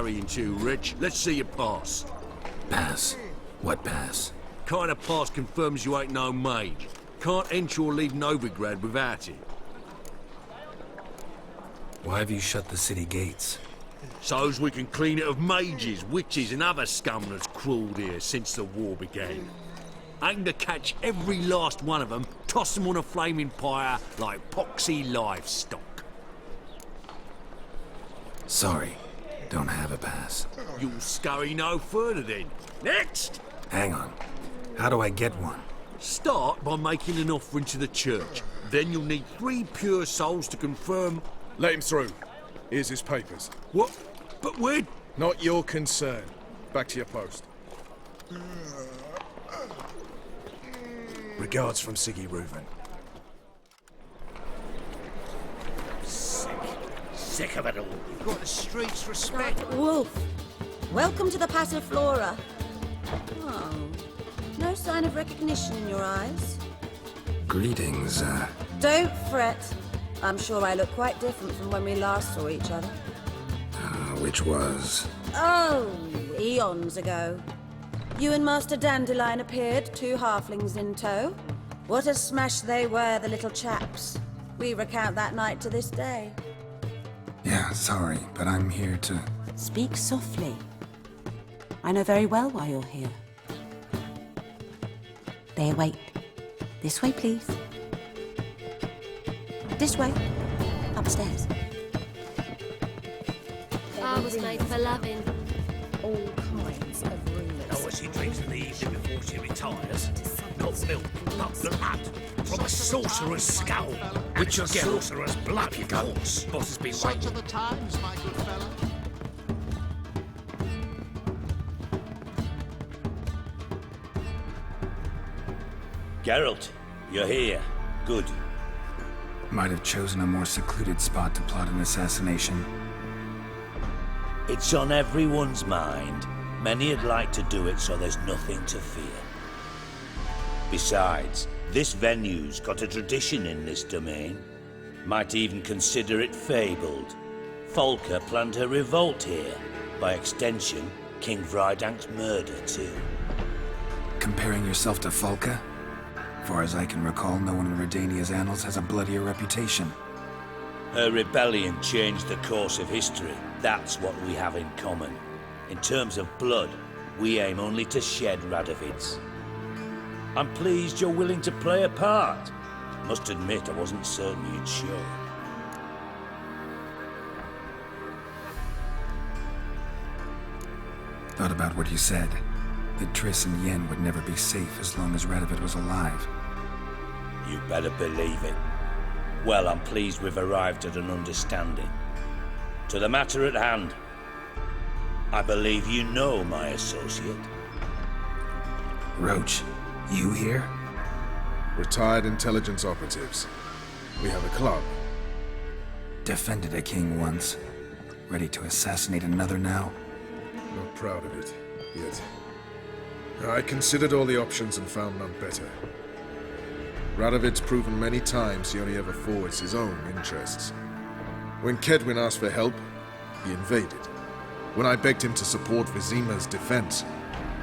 scurrying to, Rich. Let's see your pass. Pass? What pass? Kind of pass confirms you ain't no mage. Can't enter or leave Novigrad without it. Why have you shut the city gates? So's we can clean it of mages, witches and other scum that's crawled here since the war began. Aim to catch every last one of them, toss them on a flaming pyre like poxy livestock. Sorry, don't have a pass. You'll scurry no further then. Next! Hang on. How do I get one? Start by making an offering to the church. Then you'll need 3 pure souls to confirm... Let him through. Here's his papers. What? But we're... Not your concern. Back to your post. Regards from Siggy Reuven. Sick of it all. You've got the streets respect. Wolf, welcome to the Passiflora. Oh, no sign of recognition in your eyes. Greetings, Don't fret. I'm sure I look quite different from when we last saw each other. which was... Oh, eons ago. You and Master Dandelion appeared, 2 halflings in tow. What a smash they were, the little chaps. We recount that night to this day. Yeah, sorry, but I'm here to... Speak softly. I know very well why you're here. They await. This way, please. This way. Upstairs. I was made for loving. All kinds of rumors. Know what she drinks in the evening before she retires? Not milk, but blood. From a sorcerer's skull. Which you'll get sorcerer's blood, you go. Boss has been Such are the times, my good fellow. Geralt, you're here. Good. Might have chosen a more secluded spot to plot an assassination. It's on everyone's mind. Many'd like to do it so there's nothing to fear. Besides, this venue's got a tradition in this domain. Might even consider it fabled. Folka planned her revolt here. By extension, King Vrydank's murder too. Comparing yourself to Folka? Far as I can recall, no one in Redania's annals has a bloodier reputation. Her rebellion changed the course of history. That's what we have in common. In terms of blood, we aim only to shed Radovid's. I'm pleased you're willing to play a part. Must admit, I wasn't certain you'd show. Thought about what you said. That Triss and Yen would never be safe as long as Radovid was alive. You better believe it. Well, I'm pleased we've arrived at an understanding. To the matter at hand. I believe you know my associate. Roach, you here? Retired intelligence operatives. We have a club. Defended a king once. Ready to assassinate another now? Not proud of it, yet. I considered all the options and found none better. Radovid's proven many times he only ever forwards his own interests. When Kedwin asked for help, he invaded. When I begged him to support Vizima's defense,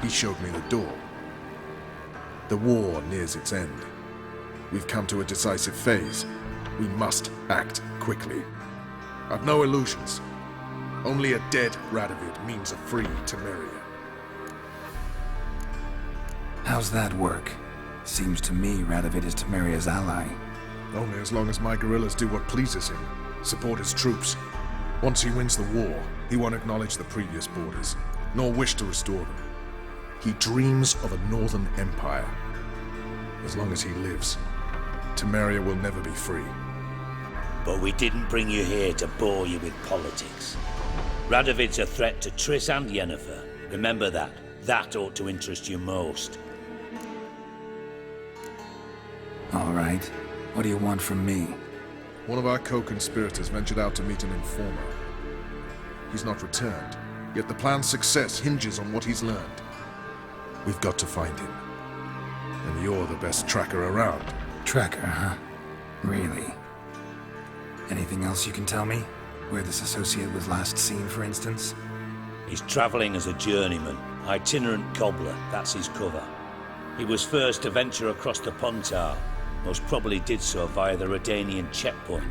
he showed me the door. The war nears its end. We've come to a decisive phase. We must act quickly. I've no illusions. Only a dead Radovid means a free Temeria. How's that work? Seems to me Radovid is Temeria's ally. Only as long as my guerrillas do what pleases him. Support his troops. Once he wins the war, he won't acknowledge the previous borders, nor wish to restore them. He dreams of a northern empire. As long as he lives, Temeria will never be free. But we didn't bring you here to bore you with politics. Radovid's a threat to Triss and Yennefer. Remember that. That ought to interest you most. All right. What do you want from me? One of our co-conspirators ventured out to meet an informer. He's not returned, yet the plan's success hinges on what he's learned. We've got to find him. And you're the best tracker around. Tracker, huh? Really? Anything else you can tell me? Where this associate was last seen, for instance? He's travelling as a journeyman, itinerant cobbler, that's his cover. He was first to venture across the Pontar, most probably did so via the Redanian checkpoint,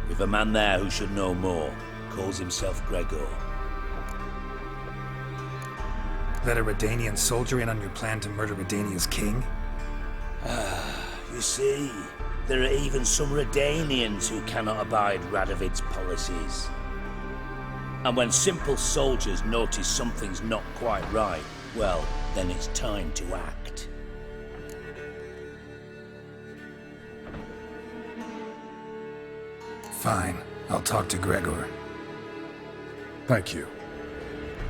with a man there who should know more, calls himself Gregor. Let a Redanian soldier in on your plan to murder Redania's king? You see, there are even some Redanians who cannot abide Radovid's policies. And when simple soldiers notice something's not quite right, well, then it's time to act. Fine, I'll talk to Gregor. Thank you.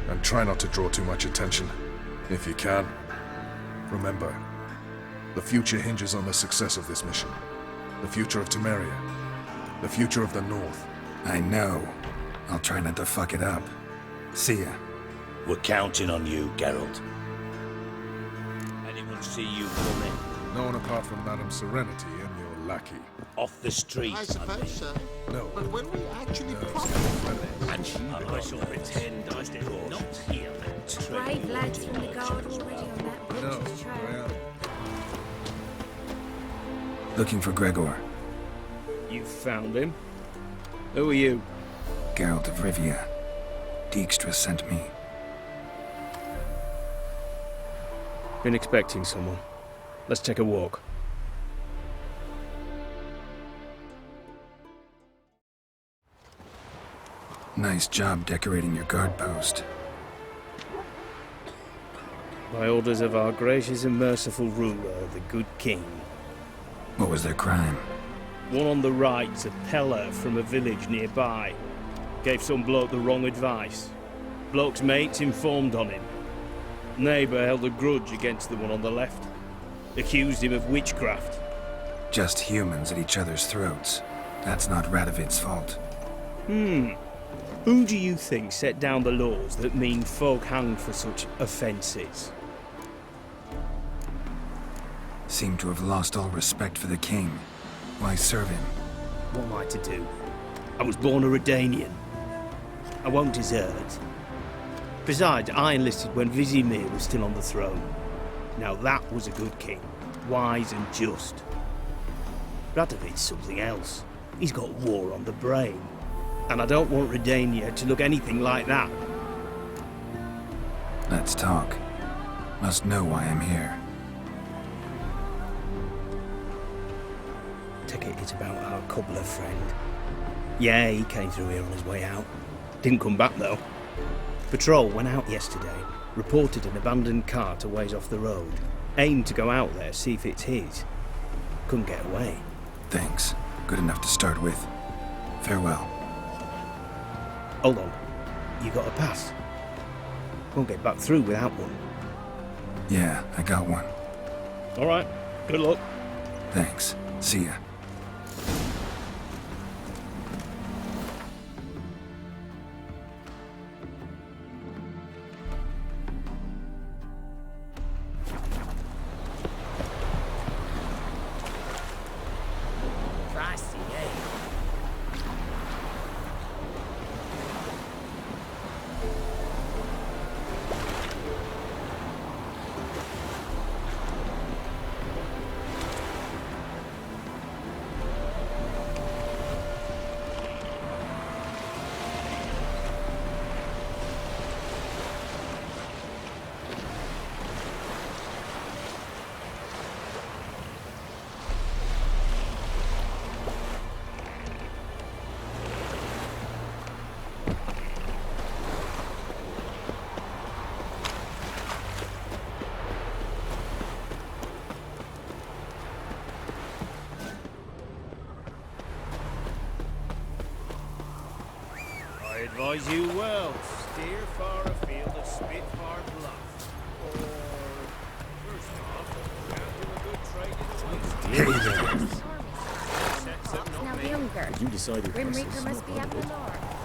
And try not to draw too much attention, if you can. Remember, the future hinges on the success of this mission. The future of Temeria. The future of the North. I know. I'll try not to fuck it up. See ya. We're counting on you, Geralt. Anyone see you coming? No one apart from Madame Serenity and your lackey. Off the street, I suppose so. No. But will we actually No, profit it's from not this? And I shall pretend I did not hear that. Brave lads from the guard already on that No, butcher's trail. well, Looking for Gregor. You found him? Who are you? Geralt of Rivia. Dijkstra sent me. Been expecting someone. Let's take a walk. Nice job decorating your guard post. By orders of our gracious and merciful ruler, the good king. What was their crime? One on the right's a peller from a village nearby. Gave some bloke the wrong advice. Bloke's mates informed on him. Neighbour held a grudge against the one on the left. Accused him of witchcraft. Just humans at each other's throats. That's not Radovid's fault. Who do you think set down the laws that mean folk hanged for such offences? Seem to have lost all respect for the king. Why serve him? What am I to do? I was born a Redanian. I won't desert. Besides, I enlisted when Vizimir was still on the throne. Now that was a good king, wise and just. Radovid's something else. He's got war on the brain. And I don't want Redania to look anything like that. Let's talk. Must know why I'm here. Take it it's about our cobbler friend. Yeah, he came through here on his way out. Didn't come back though. Patrol went out yesterday, reported an abandoned cart a ways off the road. Aimed to go out there, see if it's his. Couldn't get away. Thanks. Good enough to start with. Farewell. Hold on. You got a pass? Won't get back through without one. Yeah, I got one. Alright, good luck. Thanks. See ya. I advise you well. Steer far afield of Spitfire Bluff. Or, first off, can't do a good trade in the Hey there. Now younger. You decided Grim Reaper must be up the north.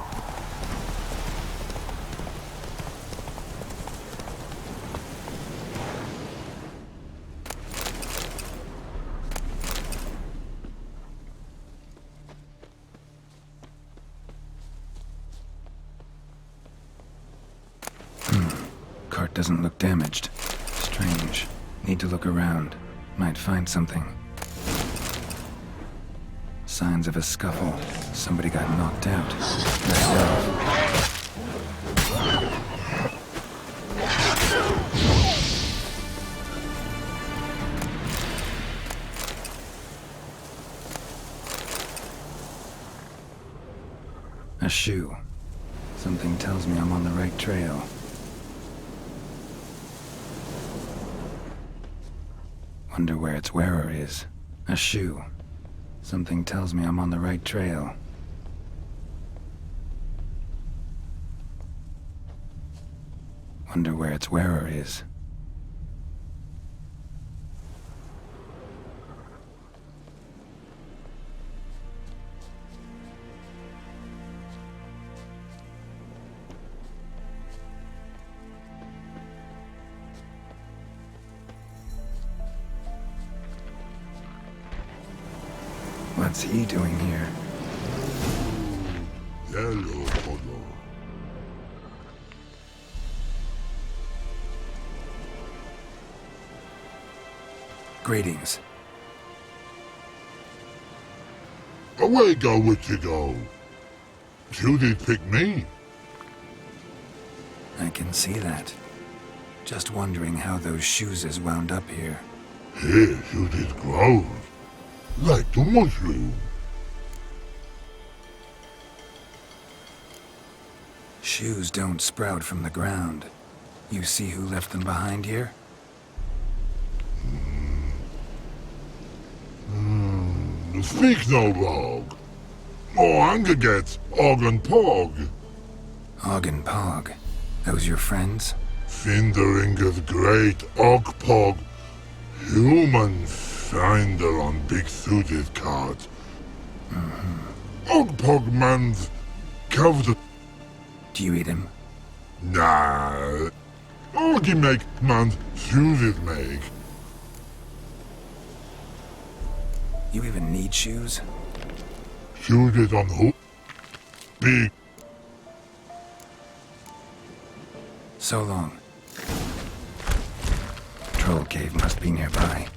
truck doesn't look damaged. Strange. Need to look around. Might find something. Signs of a scuffle. Somebody got knocked out. A shoe. Something tells me I'm on the right trail. Wonder where its wearer is. A shoe. Something tells me I'm on the right trail. Wonder where its wearer is. What's he doing here? Hello, Polo. Greetings. Away go with you go. You did pick me. I can see that. Just wondering how those shoes is wound up here. Here you did grow. Like the mushroom. Shoes don't sprout from the ground. You see who left them behind here? Speak no wrong. Oh, anger gets Og and Pog. Og and Pog. Those your friends? Finderinger's great Og Pog. Human finder on big suited cart. Og Pog man's covered. Do you eat him? Nah. Oggy make man's suited make. You even need shoes? Suited on who? Big. So long. Troll cave must be nearby.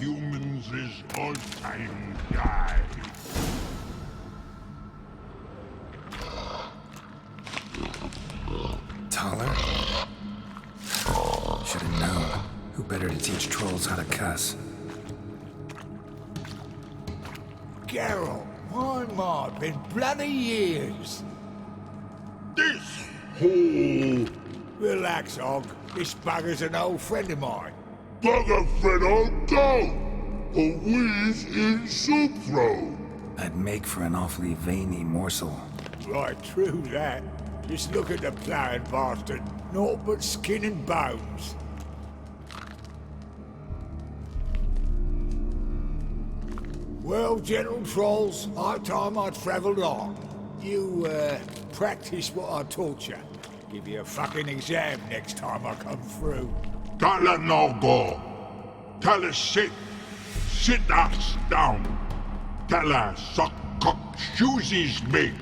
Humans is all time die. Taller? Should have known. Who better to teach trolls how to cuss? Geralt, my mod, been bloody years. This whole Relax, Og. This bugger's an old friend of mine. bugger friend on go. A wheeze in soup throw. I'd make for an awfully veiny morsel. Right, true that. Just look at the plowing bastard. Naught but skin and bones. Well, gentle trolls, high time I travelled on. You, practice what I taught you. Give you a fucking exam next time I come through. Don't let no go. Tell her sit. Sit ass down. Tell her suck cock shoesies make.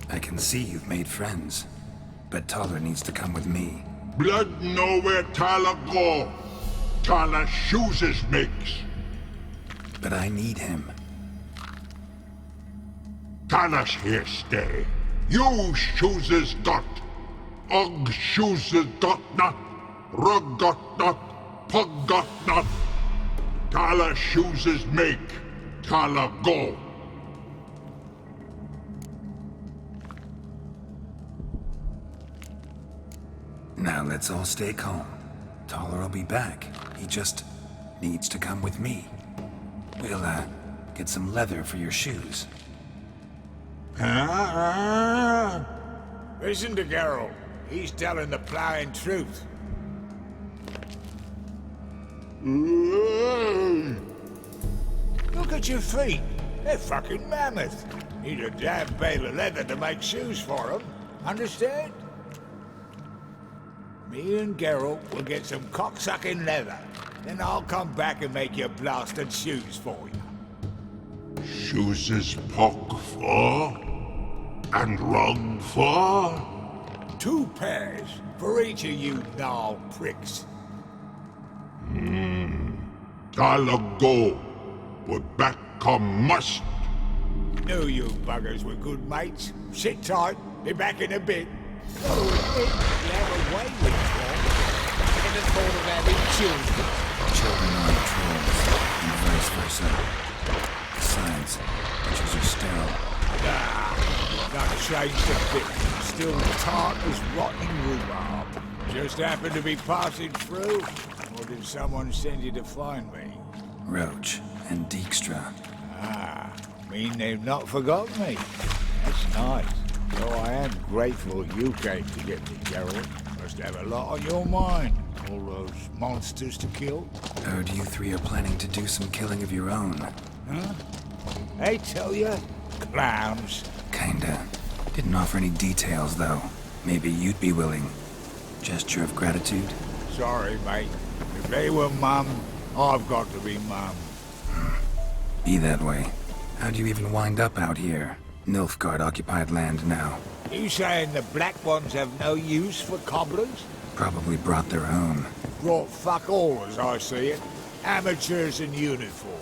I can see you've made friends, but Taller needs to come with me. Blood know where Tyler go. Tyler shoesies makes. But I need him. Tyler's here stay. You shoesies got. Og shoesies got not. Rug got not. Pug got not. Tyler shoesies make. Tyler go. Now let's all stay calm. Taller will be back. He just needs to come with me. We'll, get some leather for your shoes. Listen to Geralt. He's telling the ploughing truth. Look at your feet. They're fucking mammoth. Need a damn bale of leather to make shoes for them. Understand? Me and Geralt will get some cocksucking leather. Then I'll come back and make your blasted shoes for you. Shoes is pock for? And rug for? 2 pairs for each of you gnarled pricks. I'll go, but back come must. Knew you buggers were good mates. Sit tight, be back in a bit. Gotta admit, you have a way with Trolls. Never thought of having children. Children aren't trolls, and vice versa. Besides, witches are sterile. Not changed a bit. Still tart as rotten rhubarb. Just happened to be passing through? Or did someone send you to find me? Roach and Dijkstra. Mean they've not forgotten me. That's nice. Though I am grateful you came to get me, Geralt. Must have a lot on your mind. All those monsters to kill. Heard you 3 are planning to do some killing of your own. Huh? They tell you? Clowns. Kinda. Didn't offer any details, though. Maybe you'd be willing. Gesture of gratitude? Sorry, mate. If they were mum, I've got to be mum. Be that way. How'd you even wind up out here? Nilfgaard-occupied land now. You saying the Black Ones have no use for cobblers? Probably brought their own. Brought fuck all, as I see it. Amateurs in uniform.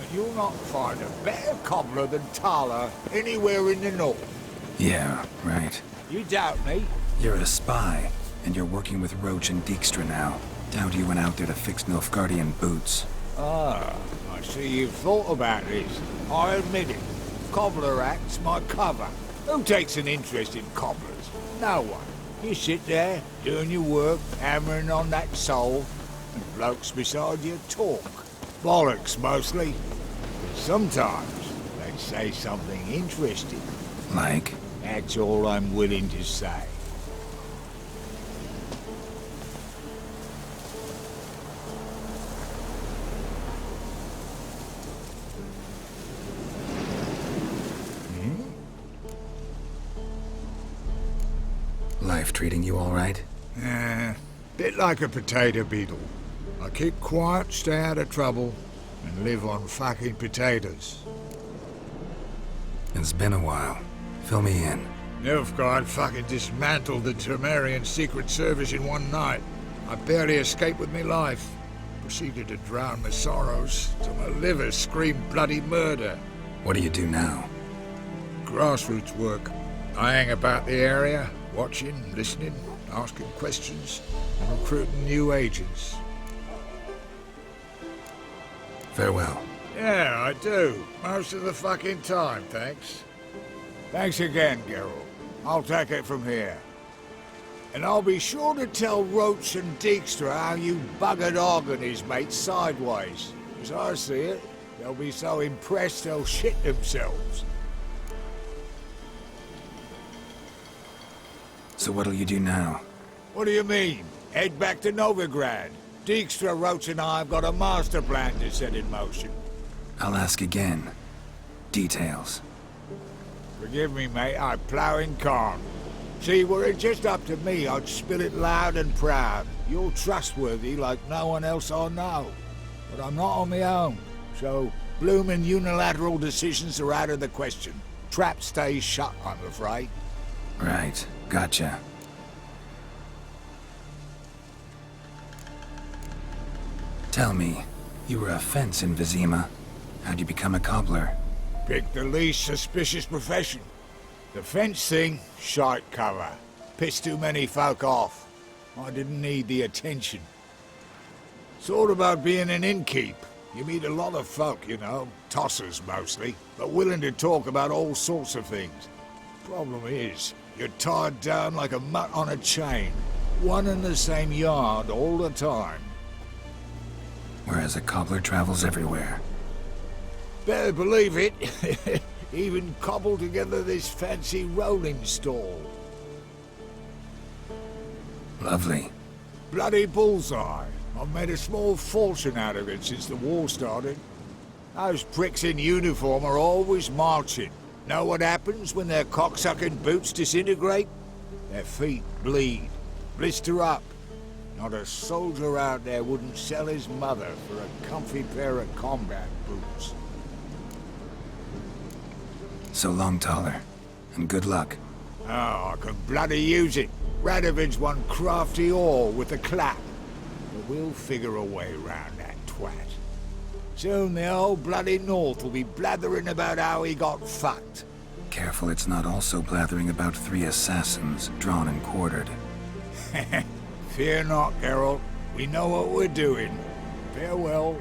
And you'll not find a better cobbler than Tala anywhere in the north. Yeah, right. You doubt me? You're a spy, and you're working with Roach and Dijkstra now. Doubt you went out there to fix Nilfgaardian boots. Ah, I see you've thought about this. I admit it. Cobbler act's my cover. Who takes an interest in cobblers? No one. You sit there, doing your work, hammering on that sole, and blokes beside you talk. Bollocks, mostly. But sometimes they say something interesting. Like? That's all I'm willing to say. Life treating you all right? Bit like a potato beetle. I keep quiet, stay out of trouble, and live on fucking potatoes. It's been a while. Fill me in. Nilfgaard fucking dismantled the Temerian Secret Service in one night. I barely escaped with my life. Proceeded to drown my sorrows till my liver screamed bloody murder. What do you do now? Grassroots work. I hang about the area, watching, listening, asking questions, and recruiting new agents. Farewell. Yeah, I do. Most of the fucking time, thanks. Thanks again, Geralt. I'll take it from here. And I'll be sure to tell Roach and Dijkstra how you buggered Og and his mates sideways. As I see it, they'll be so impressed they'll shit themselves. So what'll you do now? What do you mean? Head back to Novigrad. Dijkstra, Roach and I have got a master plan to set in motion. I'll ask again. Details. Forgive me, mate, I ploughing can't. See, were it just up to me, I'd spill it loud and proud. You're trustworthy like no one else I know. But I'm not on my own, so bloomin' unilateral decisions are out of the question. Trap stays shut, I'm afraid. Right, gotcha. Tell me, you were a fence in Vizima. How'd you become a cobbler? Pick the least suspicious profession. The fence thing, shite cover. Pissed too many folk off. I didn't need the attention. Sort about being an innkeep. You meet a lot of folk, you know, tossers mostly, but willing to talk about all sorts of things. Problem is, you're tied down like a mutt on a chain. One and the same yard all the time. Whereas a cobbler travels everywhere. Better believe it. Even cobbled together this fancy rolling stall. Lovely. Bloody bullseye. I've made a small fortune out of it since the war started. Those pricks in uniform are always marching. Know what happens when their cocksucking boots disintegrate? Their feet bleed, blister up. Not a soldier out there wouldn't sell his mother for a comfy pair of combat boots. So long, Taller. And good luck. Oh, I could bloody use it. Radovid's one crafty all with a clap. But we'll figure a way round that twat. Soon the whole bloody North will be blathering about how he got fucked. Careful it's not also blathering about 3 assassins, drawn and quartered. Fear not, Geralt. We know what we're doing. Farewell.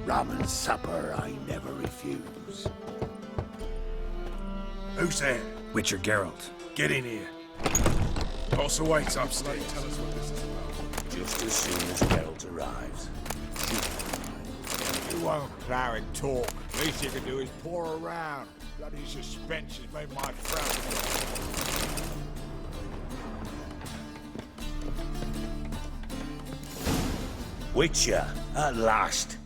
Rum and supper I never refuse. Who's there? Witcher Geralt. Get in here. Also waits upstate. Tell us what this is about. Just as soon as Geralt arrives. You won't plough and talk. Least you can do is pour around. Bloody suspense has made my frown. Witcher, at last.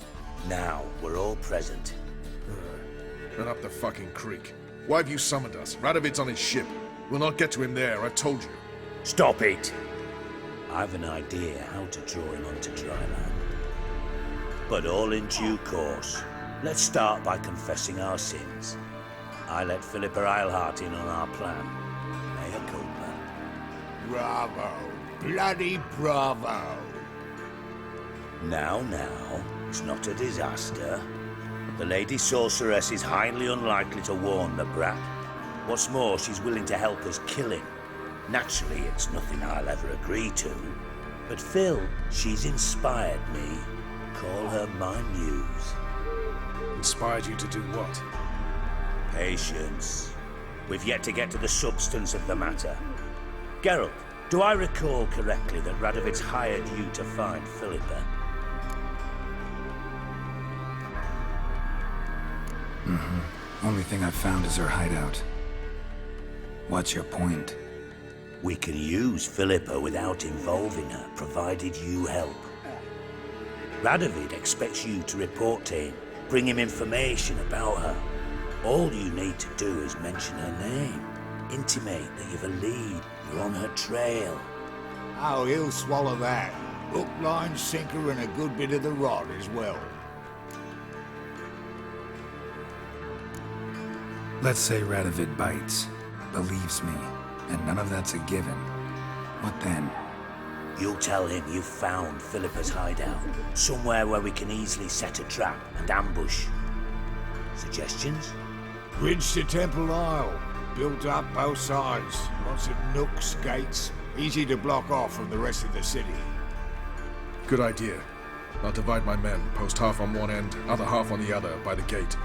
Now, we're all present. Run up the fucking creek. Why have you summoned us? Radovid's on his ship. We'll not get to him there, I've told you. Stop it! I've an idea how to draw him onto dry land. But all in due course. Let's start by confessing our sins. I let Philippa Eilhart in on our plan. Mea culpa. Bravo. Bloody bravo. Now, it's not a disaster. The Lady Sorceress is highly unlikely to warn the brat. What's more, she's willing to help us kill him. Naturally, it's nothing I'll ever agree to. But Phil, she's inspired me. Call her my muse. Inspired you to do what? Patience. We've yet to get to the substance of the matter. Geralt, do I recall correctly that Radovid's hired you to find Philippa? Only thing I've found is her hideout. What's your point? We can use Philippa without involving her, provided you help. Radovid expects you to report to him, bring him information about her. All you need to do is mention her name, intimate that you've a lead, you're on her trail. Oh, he'll swallow that. Hook, line, sinker, and a good bit of the rod as well. Let's say Radovid bites, believes me, and none of that's a given. What then? You'll tell him you've found Philippa's hideout, somewhere where we can easily set a trap and ambush. Suggestions? Bridge to Temple Isle. Built up both sides. Lots of nooks, gates. Easy to block off from the rest of the city. Good idea. I'll divide my men, post half on one end, other half on the other, by the gate.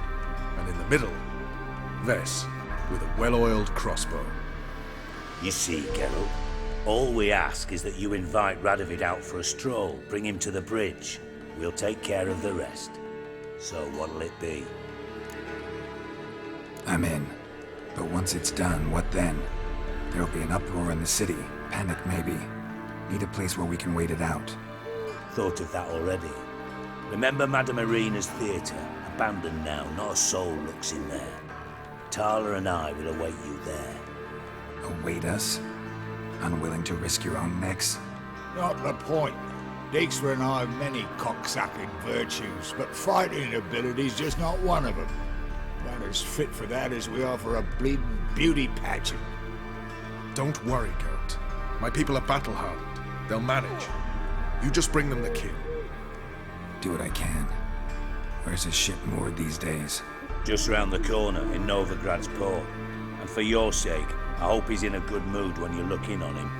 And in the middle, Vess, with a well-oiled crossbow. You see, Geralt, all we ask is that you invite Radovid out for a stroll, bring him to the bridge. We'll take care of the rest. So what'll it be? I'm in. But once it's done, what then? There'll be an uproar in the city. Panic, maybe. Need a place where we can wait it out. Thought of that already. Remember Madame Irina's theatre? Abandoned now, not a soul looks in there. Tala and I will await you there. Await us? Unwilling to risk your own necks? Not the point. Dijkstra and I have many cocksucking virtues, but fighting ability's just not one of them. About as fit for that as we are for a bleeding beauty pageant. Don't worry, Geralt. My people are battle-hardened. They'll manage. You just bring them the kid. Do what I can. Where's his ship moored these days? Just round the corner in Novigrad's port. And for your sake, I hope he's in a good mood when you look in on him.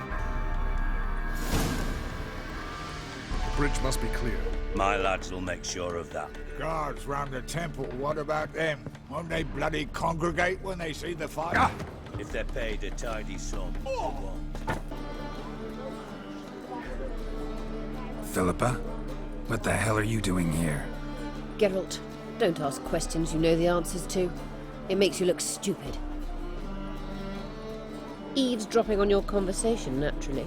The bridge must be clear. My lads will make sure of that. Guards round the temple, what about them? Won't they bloody congregate when they see the fight? If they're paid a tidy sum, they won't. Philippa? What the hell are you doing here? Geralt, don't ask questions you know the answers to. It makes you look stupid. Eavesdropping on your conversation, naturally,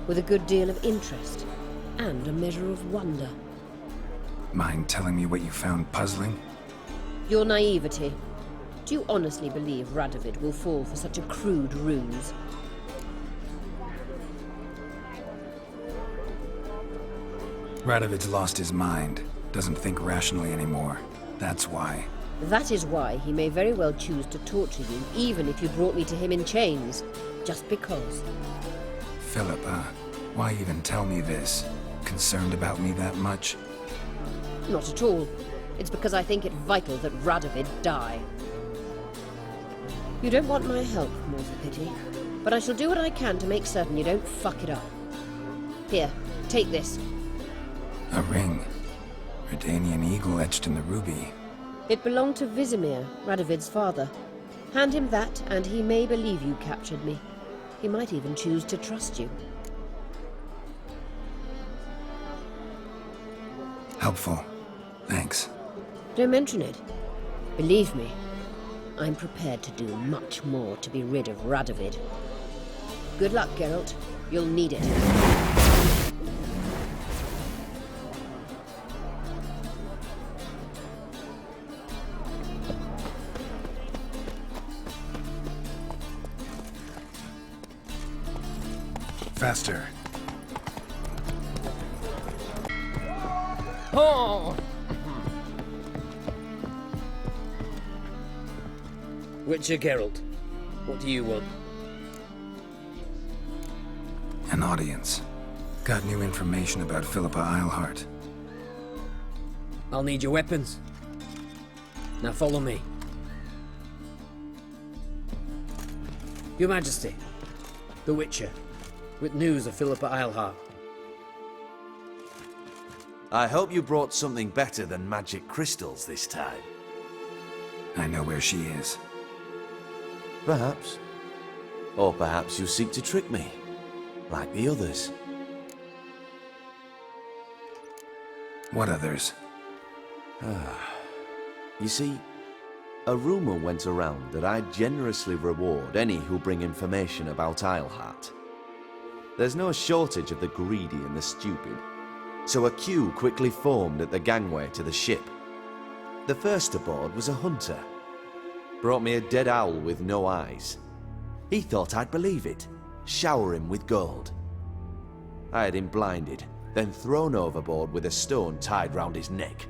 with a good deal of interest and a measure of wonder. Mind telling me what you found puzzling? Your naivety. Do you honestly believe Radovid will fall for such a crude ruse? Radovid's lost his mind. Doesn't think rationally anymore. That's why. That is why he may very well choose to torture you, even if you brought me to him in chains. Just because. Philippa, why even tell me this? Concerned about me that much? Not at all. It's because I think it vital that Radovid die. You don't want my help, more for pity, but I shall do what I can to make certain you don't fuck it up. Here, take this. A ring. Redanian eagle etched in the ruby. It belonged to Vizimir, Radovid's father. Hand him that, and he may believe you captured me. He might even choose to trust you. Helpful. Thanks. Don't mention it. Believe me, I'm prepared to do much more to be rid of Radovid. Good luck, Geralt. You'll need it. Faster. Oh! Witcher Geralt, what do you want? An audience. Got new information about Philippa Eilhart. I'll need your weapons. Now follow me. Your Majesty, the Witcher, with news of Philippa Eilhart. I hope you brought something better than magic crystals this time. I know where she is. Perhaps. Or perhaps you seek to trick me, like the others. What others? You see, a rumor went around that I generously reward any who bring information about Eilhart. There's no shortage of the greedy and the stupid, so a queue quickly formed at the gangway to the ship. The first aboard was a hunter. Brought me a dead owl with no eyes. He thought I'd believe it, shower him with gold. I had him blinded, then thrown overboard with a stone tied round his neck.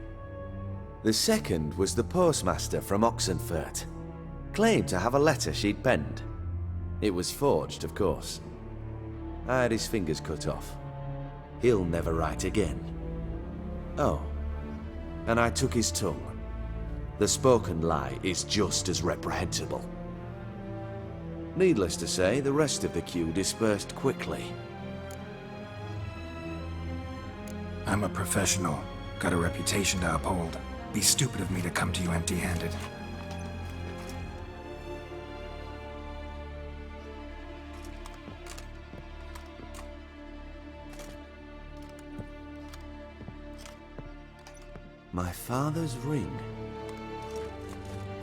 The second was the postmaster from Oxenfurt. Claimed to have a letter she'd penned. It was forged, of course. I had his fingers cut off. He'll never write again. Oh, and I took his tongue. The spoken lie is just as reprehensible. Needless to say, the rest of the queue dispersed quickly. I'm a professional. Got a reputation to uphold. Be stupid of me to come to you empty-handed. My father's ring.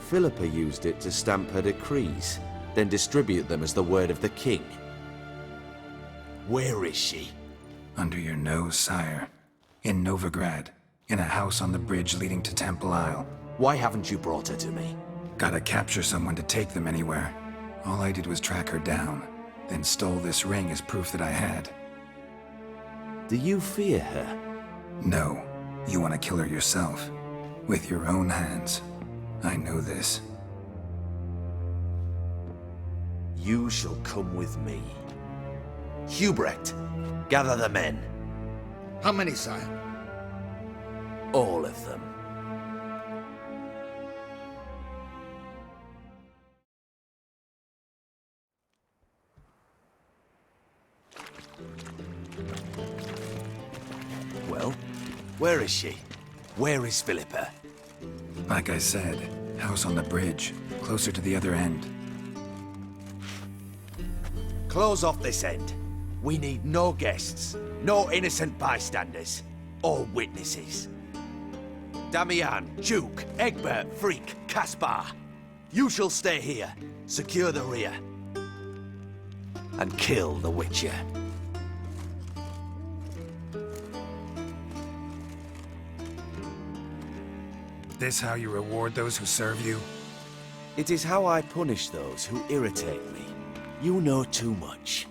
Philippa used it to stamp her decrees, then distribute them as the word of the king. Where is she? Under your nose, sire. In Novigrad. In a house on the bridge leading to Temple Isle. Why haven't you brought her to me? Gotta capture someone to take them anywhere. All I did was track her down, then stole this ring as proof that I had. Do you fear her? No. You want to kill her yourself. With your own hands. I know this. You shall come with me. Hubrecht, gather the men. How many, sire? All of them. Well, where is she? Where is Philippa? Like I said, house on the bridge, closer to the other end. Close off this end. We need no guests, no innocent bystanders, or witnesses. Damian, Duke, Egbert, Freak, Caspar. You shall stay here, secure the rear, and kill the Witcher. This how you reward those who serve you? It is how I punish those who irritate me. You know too much.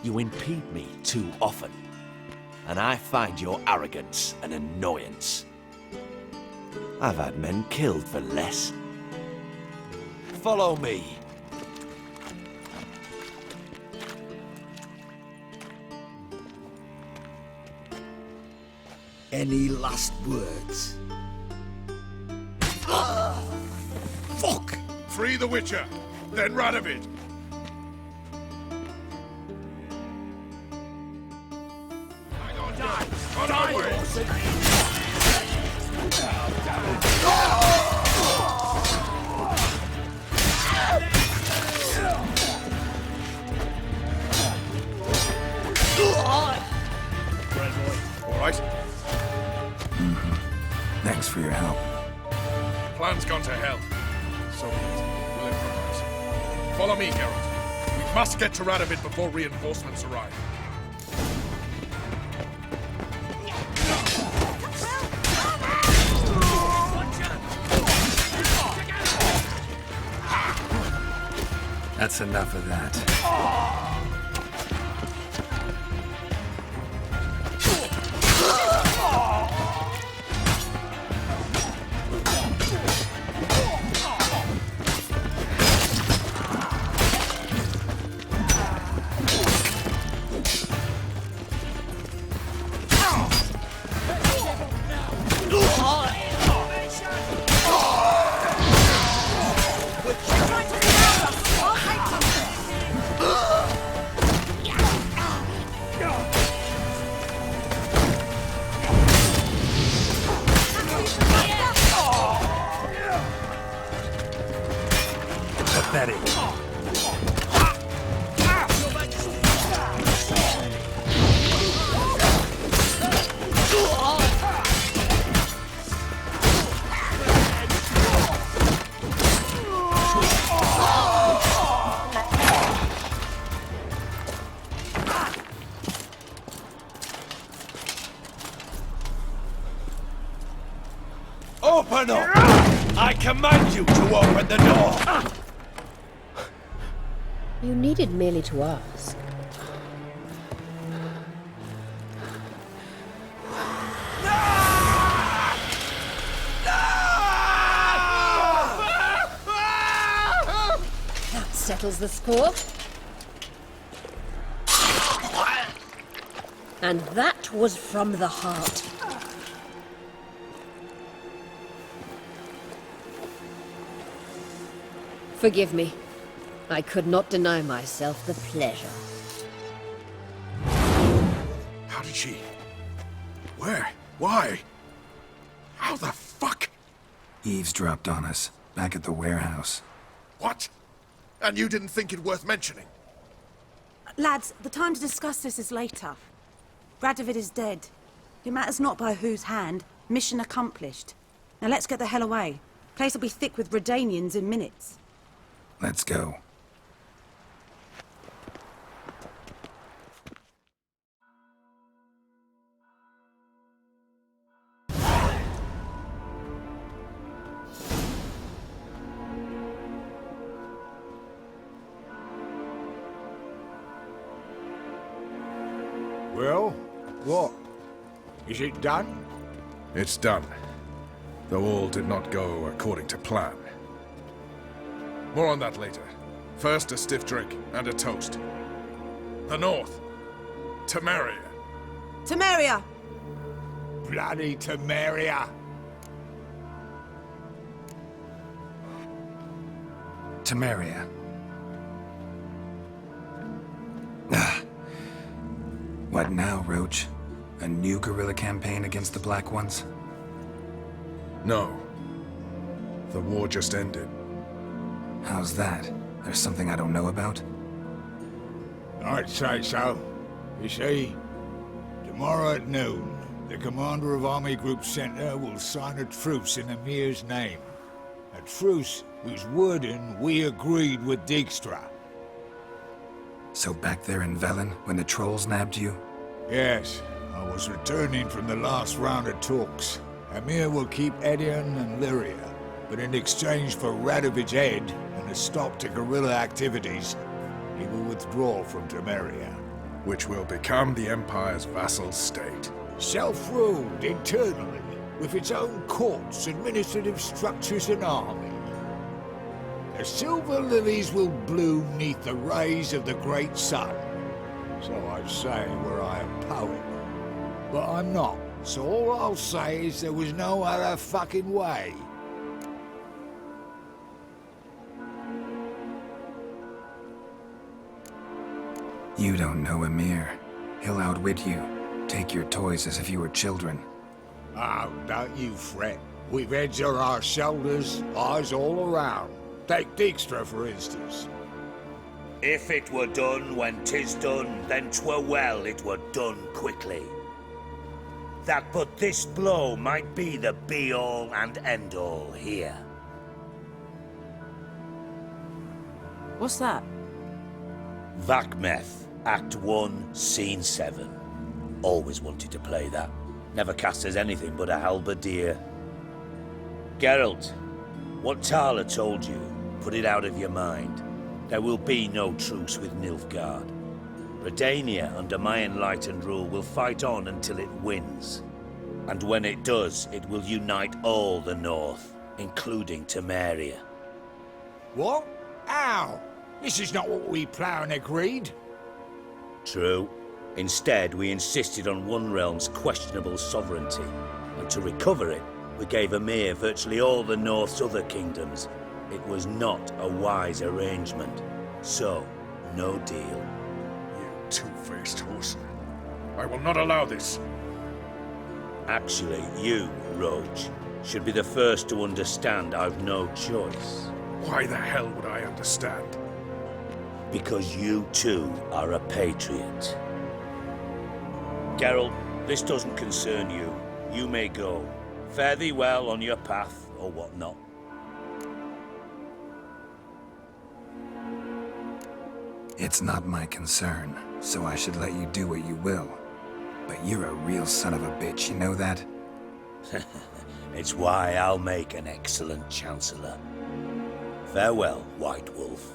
You impede me too often. And I find your arrogance an annoyance. I've had men killed for less. Follow me. Any last words? Fuck! Free the Witcher, then Radovid. On our way! All right? Thanks for your help. Plan's gone to hell. So be it. We'll improvise. Follow me, Geralt. We must get to Radovid before reinforcements arrive. That's enough of that. Pathetic. Open up! I command you to open the door! You needed merely to ask. That settles the score. And that was from the heart. Forgive me. I could not deny myself the pleasure. How did she? Where? Why? How the fuck? Eavesdropped on us, back at the warehouse. What? And you didn't think it worth mentioning? Lads, the time to discuss this is later. Radovid is dead. It matters not by whose hand. Mission accomplished. Now let's get the hell away. Place will be thick with Redanians in minutes. Let's go. Well, what? Is it done? It's done. Though all did not go according to plan. More on that later. First, a stiff drink and a toast. The North. Temeria. Temeria! Bloody Temeria! Temeria. What now, Roach? A new guerrilla campaign against the Black Ones? No. The war just ended. How's that? There's something I don't know about? I'd say so. You see, tomorrow at noon, the commander of Army Group Center will sign a truce in Emir's name. A truce whose wording we agreed with Dijkstra. So back there in Velen, when the trolls nabbed you? Yes, I was returning from the last round of talks. Emir will keep Edion and Lyria, but in exchange for Radovid's head and a stop to guerrilla activities, he will withdraw from Temeria. Which will become the Empire's vassal state. Self-ruled internally, with its own courts, administrative structures and army. The silver lilies will bloom neath the rays of the great sun. So I say were I a poet. But I'm not, so all I'll say is there was no other fucking way. You don't know Emir. He'll outwit you. Take your toys as if you were children. Oh, don't you fret. We've heads on our shoulders, eyes all around. Take Dijkstra, for instance. If it were done when 'tis done, then 'twere well it were done quickly. That but this blow might be the be-all and end-all here. What's that? Vakmeth, Act 1, Scene 7. Always wanted to play that. Never cast as anything but a halberdier. Geralt, what Tala told you, put it out of your mind. There will be no truce with Nilfgaard. Redania, under my enlightened rule, will fight on until it wins. And when it does, it will unite all the North, including Temeria. What? How? This is not what we Plough agreed. True. Instead, we insisted on one realm's questionable sovereignty, and to recover it, we gave Emir virtually all the North's other kingdoms. It was not a wise arrangement. So, no deal. You two-faced horse. I will not allow this. Actually, you, Roach, should be the first to understand I've no choice. Why the hell would I understand? Because you too are a patriot. Geralt, this doesn't concern you. You may go. Fare thee well on your path, or whatnot. It's not my concern, so I should let you do what you will. But you're a real son of a bitch, you know that? It's why I'll make an excellent Chancellor. Farewell, White Wolf.